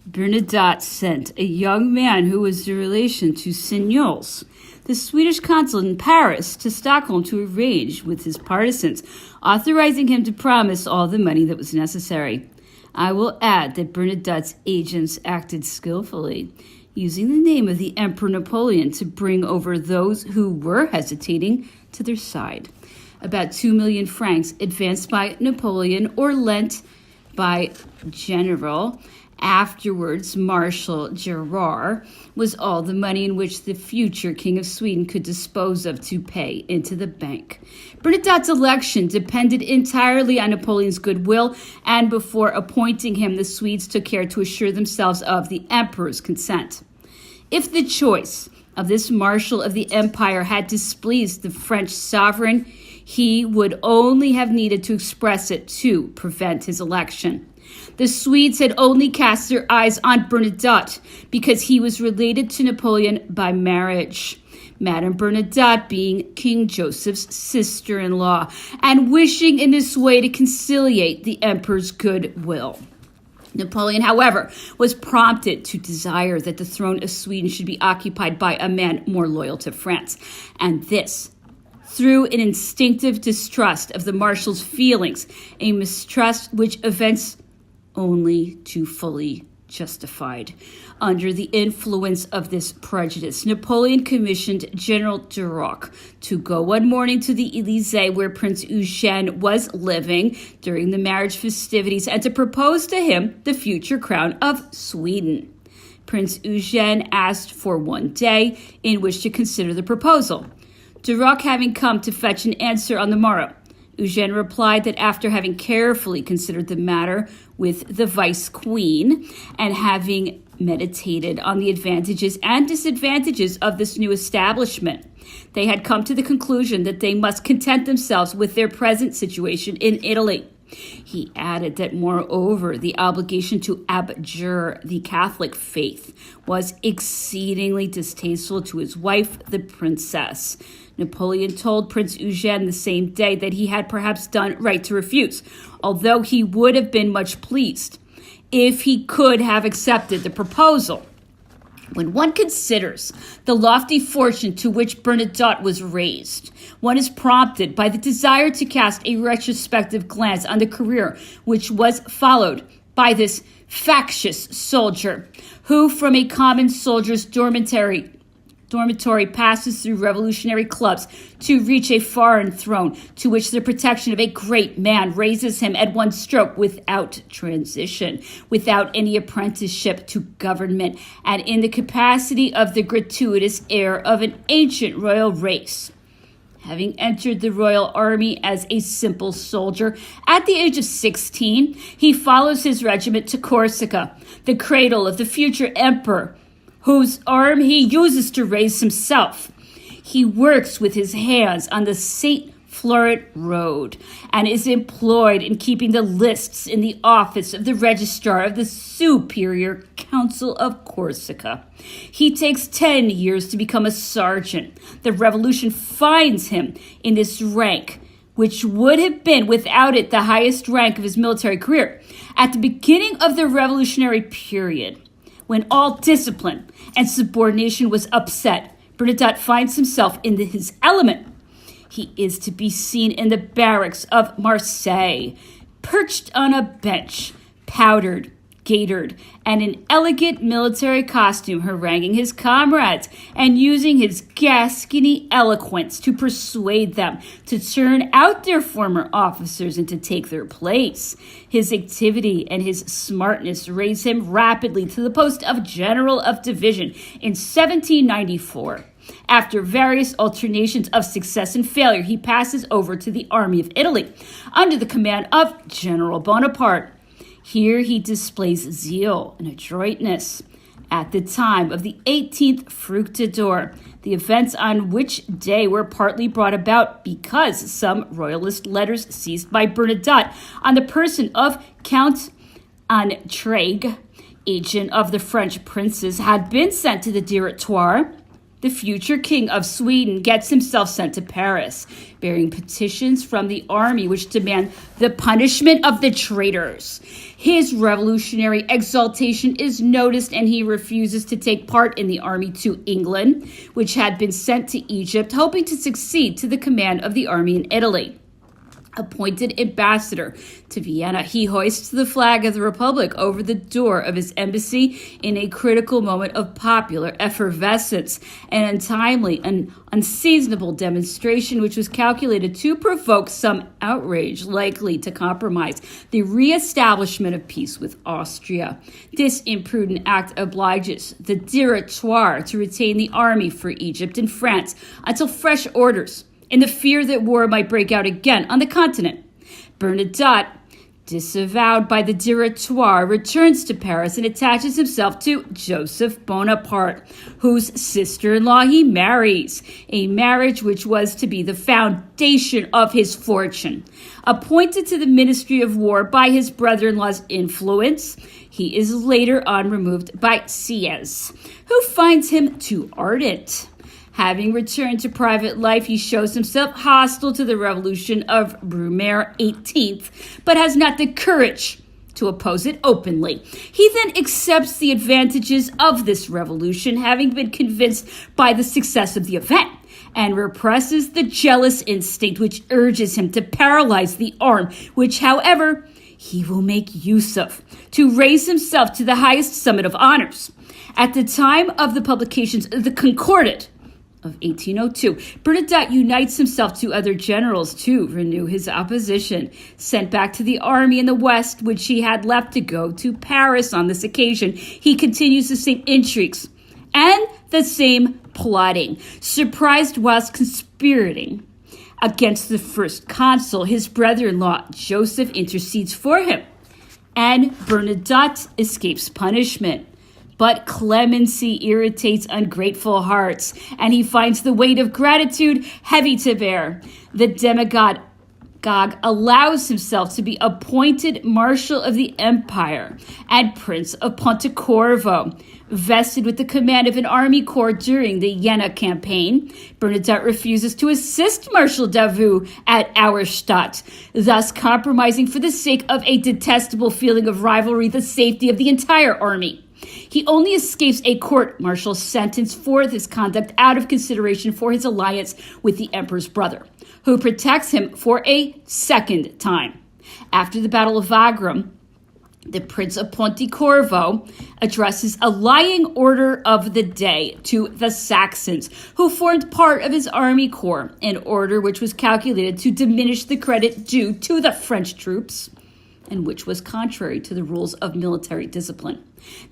Bernadotte sent a young man who was the relation to Signoles, the Swedish consul in Paris, to Stockholm to arrange with his partisans, authorizing him to promise all the money that was necessary. I will add that Bernadotte's agents acted skillfully, using the name of the Emperor Napoleon to bring over those who were hesitating to their side. About 2 million francs advanced by Napoleon or lent by General, afterwards Marshal Gerard, was all the money in which the future King of Sweden could dispose of to pay into the bank. Bernadotte's election depended entirely on Napoleon's goodwill, and before appointing him, the Swedes took care to assure themselves of the emperor's consent. If the choice of this marshal of the empire had displeased the French sovereign, he would only have needed to express it to prevent his election. The Swedes had only cast their eyes on Bernadotte because he was related to Napoleon by marriage, Madame Bernadotte being King Joseph's sister-in-law, and wishing in this way to conciliate the emperor's goodwill. Napoleon, however, was prompted to desire that the throne of Sweden should be occupied by a man more loyal to France, and this through an instinctive distrust of the marshal's feelings, a mistrust which events only too fully justified. Under the influence of this prejudice, Napoleon commissioned General Duroc to go one morning to the Élysée, where Prince Eugène was living during the marriage festivities, and to propose to him the future crown of Sweden. Prince Eugène asked for 1 day in which to consider the proposal. Duroc having come to fetch an answer on the morrow, Eugène replied that after having carefully considered the matter with the vice-queen and having meditated on the advantages and disadvantages of this new establishment, they had come to the conclusion that they must content themselves with their present situation in Italy. He added that, moreover, the obligation to abjure the Catholic faith was exceedingly distasteful to his wife, the princess. Napoleon told Prince Eugène the same day that he had perhaps done right to refuse, although he would have been much pleased if he could have accepted the proposal. When one considers the lofty fortune to which Bernadotte was raised, one is prompted by the desire to cast a retrospective glance on the career which was followed by this factious soldier, who from a common soldier's dormitory passes through revolutionary clubs to reach a foreign throne, to which the protection of a great man raises him at one stroke without transition, without any apprenticeship to government, and in the capacity of the gratuitous heir of an ancient royal race. Having entered the royal army as a simple soldier, at the age of 16, he follows his regiment to Corsica, the cradle of the future emperor, whose arm he uses to raise himself. He works with his hands on the St. Florent Road and is employed in keeping the lists in the office of the registrar of the Superior Council of Corsica. He takes 10 years to become a sergeant. The revolution finds him in this rank, which would have been without it the highest rank of his military career. At the beginning of the revolutionary period, when all discipline and subordination was upset, Bernadotte finds himself in his element. He is to be seen in the barracks of Marseille, perched on a bench, powdered, gaitered, and in elegant military costume, haranguing his comrades and using his Gascony eloquence to persuade them to turn out their former officers and to take their place. His activity and his smartness raise him rapidly to the post of General of Division in 1794. After various alternations of success and failure, he passes over to the Army of Italy under the command of General Bonaparte. Here he displays zeal and adroitness. At the time of the 18th Fructidor, the events on which day were partly brought about because some royalist letters seized by Bernadotte on the person of Count Antraigues, agent of the French princes, had been sent to the Directoire. The future king of Sweden gets himself sent to Paris, bearing petitions from the army which demand the punishment of the traitors. His revolutionary exaltation is noticed, and he refuses to take part in the army to England, which had been sent to Egypt, hoping to succeed to the command of the army in Italy. Appointed ambassador to Vienna, he hoists the flag of the Republic over the door of his embassy in a critical moment of popular effervescence, an untimely and unseasonable demonstration which was calculated to provoke some outrage likely to compromise the re-establishment of peace with Austria. This imprudent act obliges the Directoire to retain the army for Egypt and France until fresh orders, in the fear that war might break out again on the continent. Bernadotte, disavowed by the Directoire, returns to Paris and attaches himself to Joseph Bonaparte, whose sister-in-law he marries, a marriage which was to be the foundation of his fortune. Appointed to the Ministry of War by his brother-in-law's influence, he is later on removed by Sieyès, who finds him too ardent. Having returned to private life, he shows himself hostile to the revolution of Brumaire 18th, but has not the courage to oppose it openly. He then accepts the advantages of this revolution, having been convinced by the success of the event, and represses the jealous instinct which urges him to paralyze the arm, which, however, he will make use of to raise himself to the highest summit of honors. At the time of the publications of the Concordat of 1802, Bernadotte unites himself to other generals to renew his opposition. Sent back to the army in the West, which he had left to go to Paris on this occasion, he continues the same intrigues and the same plotting. Surprised whilst conspirating against the first consul, his brother-in-law Joseph intercedes for him, and Bernadotte escapes punishment. But clemency irritates ungrateful hearts, and he finds the weight of gratitude heavy to bear. The demagogue allows himself to be appointed Marshal of the Empire and Prince of Pontecorvo, vested with the command of an army corps during the Jena campaign. Bernadotte refuses to assist Marshal Davout at Auerstadt, thus compromising for the sake of a detestable feeling of rivalry the safety of the entire army. He only escapes a court-martial sentence for this conduct out of consideration for his alliance with the emperor's brother, who protects him for a second time. After the Battle of Wagram, the Prince of Pontecorvo addresses a lying order of the day to the Saxons, who formed part of his army corps, an order which was calculated to diminish the credit due to the French troops, and which was contrary to the rules of military discipline.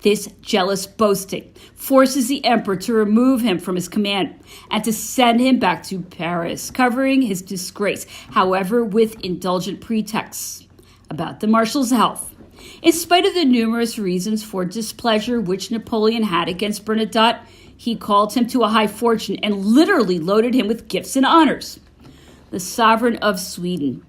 This jealous boasting forces the emperor to remove him from his command and to send him back to Paris, covering his disgrace, however, with indulgent pretexts about the marshal's health. In spite of the numerous reasons for displeasure which Napoleon had against Bernadotte, he called him to a high fortune and literally loaded him with gifts and honors. The sovereign of Sweden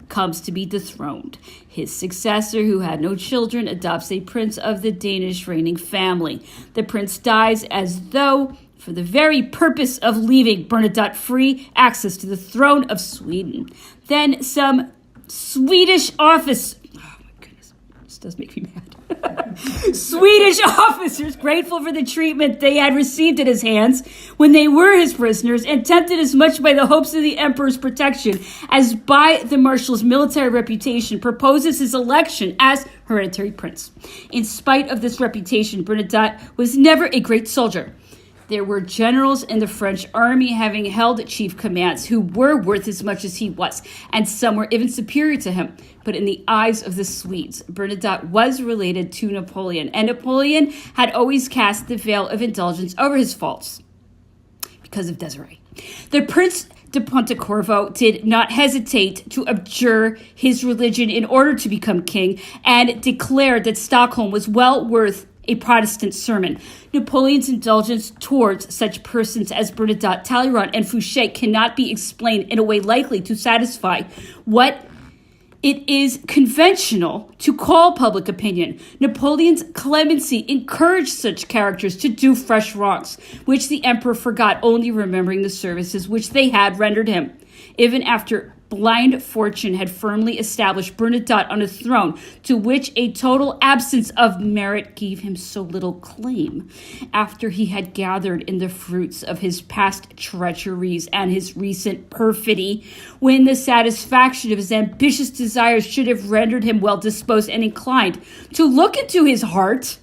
comes to be dethroned. His successor, who had no children, adopts a prince of the Danish reigning family. The prince dies as though for the very purpose of leaving Bernadotte free access to the throne of Sweden. Then some Swedish office... Oh my goodness, this does make me mad. Swedish officers, grateful for the treatment they had received at his hands when they were his prisoners, and tempted as much by the hopes of the emperor's protection as by the marshal's military reputation, proposes his election as hereditary prince. In spite of this reputation, Bernadotte was never a great soldier. There were generals in the French army having held chief commands who were worth as much as he was, and some were even superior to him. But in the eyes of the Swedes, Bernadotte was related to Napoleon, and Napoleon had always cast the veil of indulgence over his faults because of Desiree. The Prince de Pontecorvo did not hesitate to abjure his religion in order to become king, and declared that Stockholm was well worth a Protestant sermon. Napoleon's indulgence towards such persons as Bernadotte, Talleyrand, and Fouché cannot be explained in a way likely to satisfy what it is conventional to call public opinion. Napoleon's clemency encouraged such characters to do fresh wrongs, which the emperor forgot, only remembering the services which they had rendered him. Even after blind fortune had firmly established Bernadotte on a throne to which a total absence of merit gave him so little claim. After he had gathered in the fruits of his past treacheries and his recent perfidy, when the satisfaction of his ambitious desires should have rendered him well disposed and inclined to look into his heart,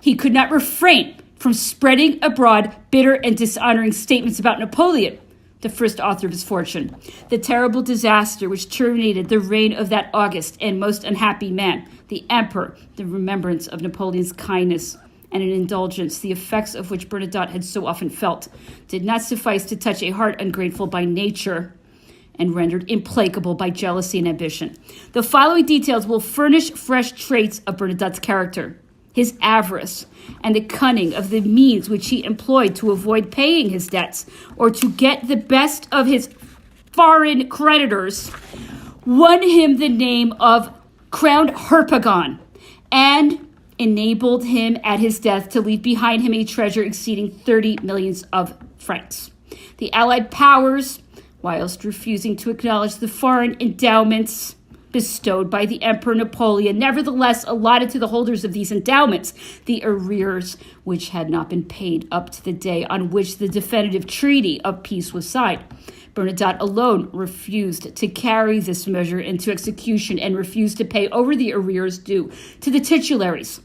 he could not refrain from spreading abroad bitter and dishonoring statements about Napoleon, the first author of his fortune, the terrible disaster which terminated the reign of that august and most unhappy man, the emperor, the remembrance of Napoleon's kindness and an indulgence, the effects of which Bernadotte had so often felt, did not suffice to touch a heart ungrateful by nature and rendered implacable by jealousy and ambition. The following details will furnish fresh traits of Bernadotte's character: his avarice, and the cunning of the means which he employed to avoid paying his debts or to get the best of his foreign creditors, won him the name of Crowned Harpagon and enabled him at his death to leave behind him a treasure exceeding 30 millions of francs. The Allied powers, whilst refusing to acknowledge the foreign endowments bestowed by the Emperor Napoleon, nevertheless allotted to the holders of these endowments the arrears which had not been paid up to the day on which the definitive treaty of peace was signed. Bernadotte alone refused to carry this measure into execution and refused to pay over the arrears due to the titularies.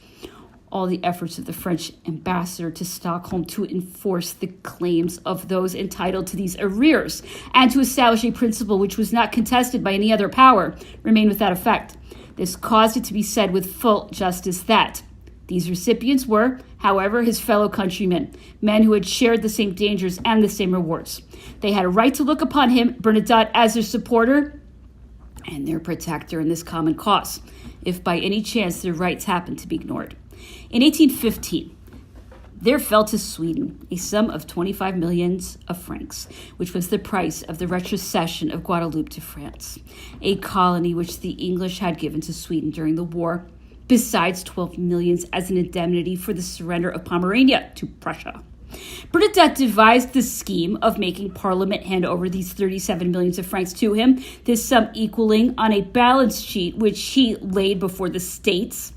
All the efforts of the French ambassador to Stockholm to enforce the claims of those entitled to these arrears and to establish a principle which was not contested by any other power remained without effect. This caused it to be said with full justice that these recipients were, however, his fellow countrymen, men who had shared the same dangers and the same rewards. They had a right to look upon him, Bernadotte, as their supporter and their protector in this common cause, if by any chance their rights happened to be ignored. In 1815, there fell to Sweden a sum of 25 millions of francs, which was the price of the retrocession of Guadeloupe to France, a colony which the English had given to Sweden during the war, besides 12 millions as an indemnity for the surrender of Pomerania to Prussia. Bernadotte devised the scheme of making Parliament hand over these 37 millions of francs to him, this sum equaling on a balance sheet which he laid before the States,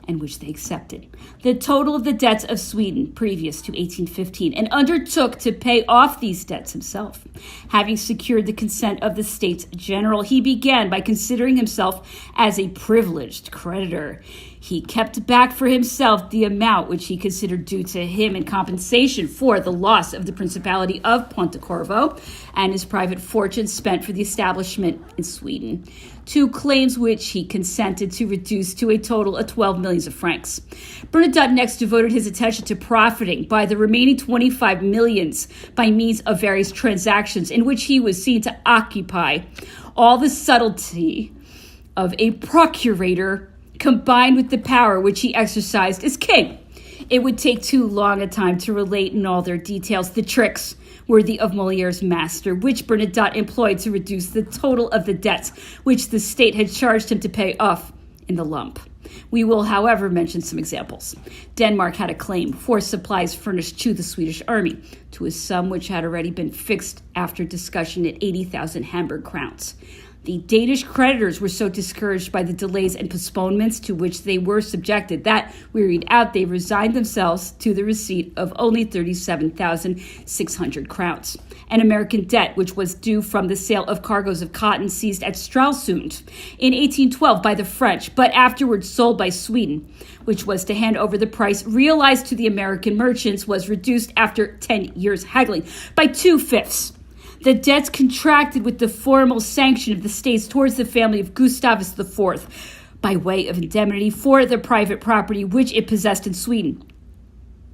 and which they accepted, the total of the debts of Sweden previous to 1815, and undertook to pay off these debts himself. Having secured the consent of the States General, he began by considering himself as a privileged creditor. He kept back for himself the amount which he considered due to him in compensation for the loss of the Principality of Pontecorvo and his private fortune spent for the establishment in Sweden, two claims which he consented to reduce to a total of 12 millions of francs. Bernadotte next devoted his attention to profiting by the remaining 25 millions by means of various transactions in which he was seen to occupy all the subtlety of a procurator combined with the power which he exercised as king. It would take too long a time to relate in all their details the tricks worthy of Moliere's master, which Bernadotte employed to reduce the total of the debts which the state had charged him to pay off in the lump. We will, however, mention some examples. Denmark had a claim for supplies furnished to the Swedish army to a sum which had already been fixed after discussion at 80,000 Hamburg crowns. The Danish creditors were so discouraged by the delays and postponements to which they were subjected that, wearied out, they resigned themselves to the receipt of only 37,600 crowns, an American debt which was due from the sale of cargoes of cotton seized at Stralsund in 1812 by the French, but afterwards sold by Sweden, which was to hand over the price realized to the American merchants, was reduced after 10 years haggling by 2/5. The debts contracted with the formal sanction of the states towards the family of Gustavus IV by way of indemnity for the private property which it possessed in Sweden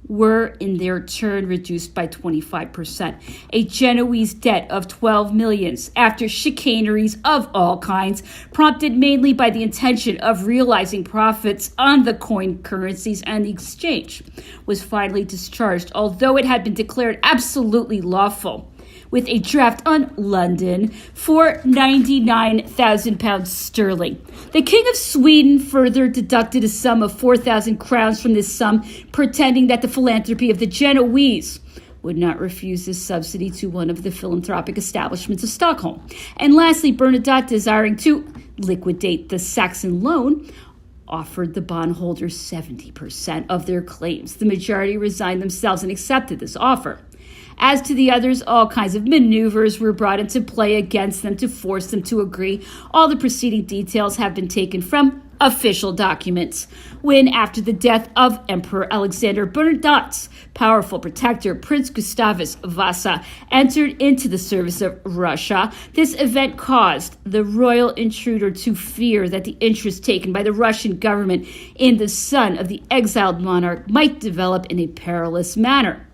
were in their turn reduced by 25%. A Genoese debt of 12 millions after chicaneries of all kinds, prompted mainly by the intention of realizing profits on the coined currencies and the exchange, was finally discharged, although it had been declared absolutely lawful, with a draft on London for £99,000 sterling. The King of Sweden further deducted a sum of 4,000 crowns from this sum, pretending that the philanthropy of the Genoese would not refuse this subsidy to one of the philanthropic establishments of Stockholm. And lastly, Bernadotte, desiring to liquidate the Saxon loan, offered the bondholders 70% of their claims. The majority resigned themselves and accepted this offer. As to the others, all kinds of maneuvers were brought into play against them to force them to agree. All the preceding details have been taken from official documents. When, after the death of Emperor Alexander, Bernadotte's powerful protector, Prince Gustavus Vasa, entered into the service of Russia, this event caused the royal intruder to fear that the interest taken by the Russian government in the son of the exiled monarch might develop in a perilous manner.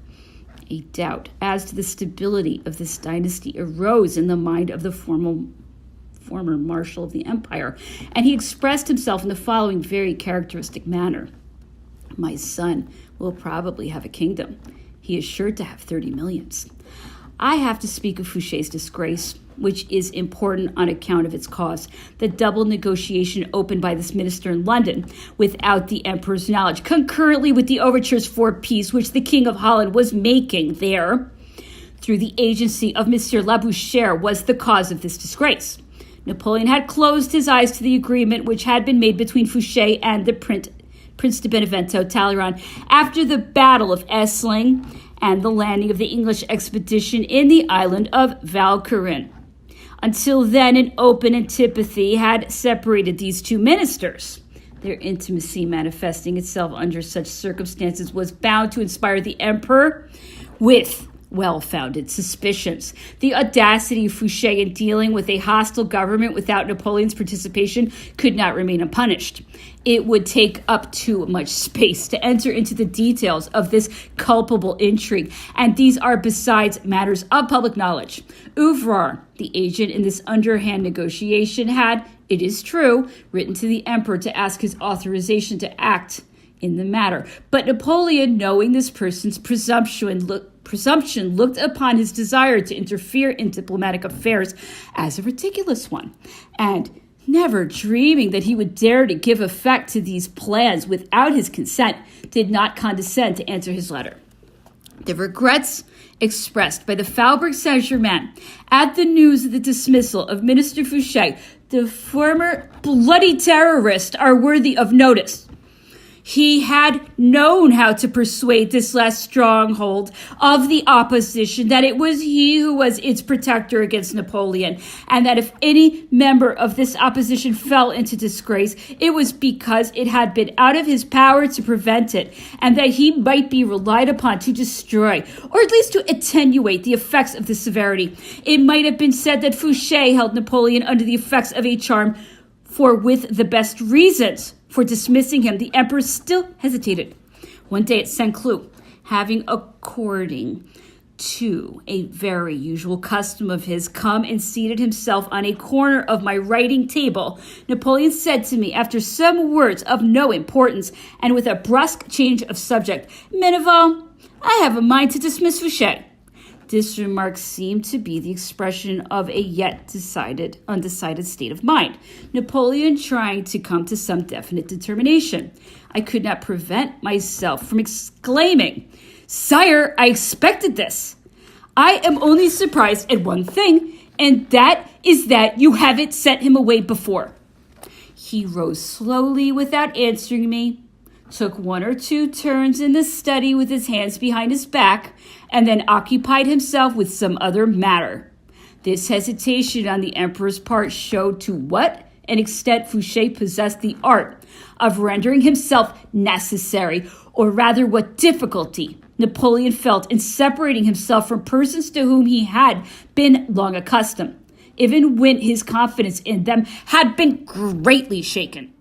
A doubt as to the stability of this dynasty arose in the mind of the former marshal of the empire, and he expressed himself in the following very characteristic manner. My son will probably have a kingdom. He is sure to have 30 millions. I have to speak of Fouché's disgrace, which is important on account of its cause. The double negotiation opened by this minister in London without the emperor's knowledge, concurrently with the overtures for peace which the King of Holland was making there through the agency of Monsieur Labouchere, was the cause of this disgrace. Napoleon had closed his eyes to the agreement which had been made between Fouché and the Prince de Benevento Talleyrand after the Battle of Essling and the landing of the English expedition in the island of Walcheren. Until then, an open antipathy had separated these two ministers. Their intimacy, manifesting itself under such circumstances, was bound to inspire the emperor with well-founded suspicions. The audacity of Fouché in dealing with a hostile government without Napoleon's participation could not remain unpunished. It would take up too much space to enter into the details of this culpable intrigue, and these are besides matters of public knowledge. Ouvrard, the agent in this underhand negotiation, had, it is true, written to the emperor to ask his authorization to act in the matter. But Napoleon, knowing this person's presumption, looked upon his desire to interfere in diplomatic affairs as a ridiculous one, and never dreaming that he would dare to give effect to these plans without his consent, did not condescend to answer his letter. The regrets expressed by the Faubourg Saint-Germain at the news of the dismissal of Minister Fouché, the former bloody terrorist, are worthy of notice. He had known how to persuade this last stronghold of the opposition that it was he who was its protector against Napoleon, and that if any member of this opposition fell into disgrace, it was because it had been out of his power to prevent it, and that he might be relied upon to destroy, or at least to attenuate, the effects of this severity. It might have been said that Fouché held Napoleon under the effects of a charm, for with the best reasons for dismissing him, the emperor still hesitated. One day at Saint-Cloud, having, according to a very usual custom of his, come and seated himself on a corner of my writing table, Napoleon said to me, after some words of no importance and with a brusque change of subject, Méneval, I have a mind to dismiss Fouché. This remark seemed to be the expression of a yet undecided state of mind, Napoleon trying to come to some definite determination. I could not prevent myself from exclaiming, Sire, I expected this. I am only surprised at one thing, and that is that you haven't sent him away before. He rose slowly without answering me, took one or two turns in the study with his hands behind his back, and then occupied himself with some other matter. This hesitation on the emperor's part showed to what an extent Fouché possessed the art of rendering himself necessary, or rather what difficulty Napoleon felt in separating himself from persons to whom he had been long accustomed, even when his confidence in them had been greatly shaken.